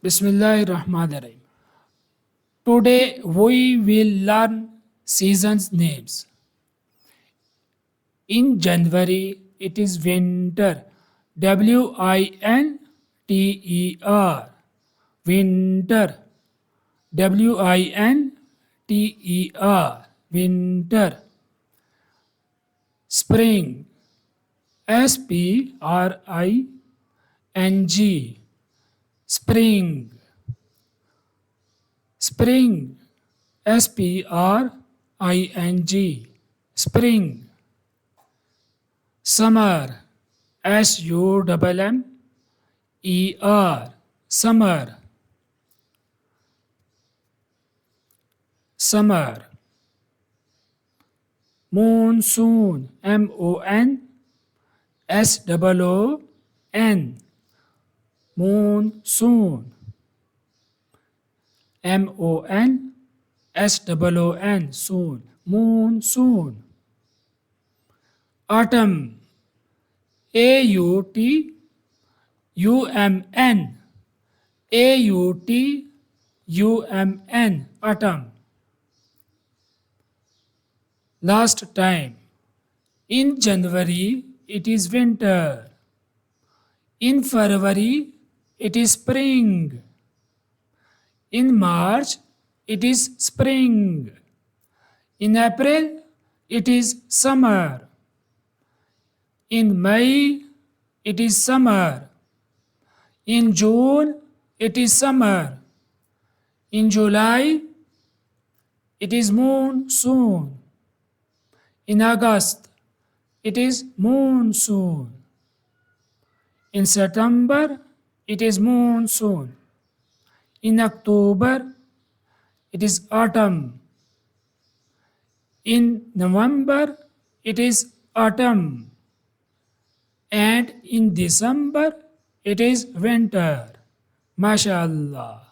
Bismillahirrahmanirrahim. Today we will learn seasons names. In January it is winter. Winter. Winter. Winter. Winter. Spring. Spring. Spring. Spring. Spring. Spring. Summer. Summer. Summer. Summer. Monsoon. Monsoon. Monsoon. Monsoon. Soon. Monsoon. Autumn. Autumn. Autumn. Autumn. Last time. In January it is winter. In February it is spring. In March it is spring. In April it is summer. In May it is summer. In June it is summer. In July it is monsoon. In August it is monsoon. In September it is monsoon. In October it is autumn. In November it is autumn. And in December it is winter. MashaAllah.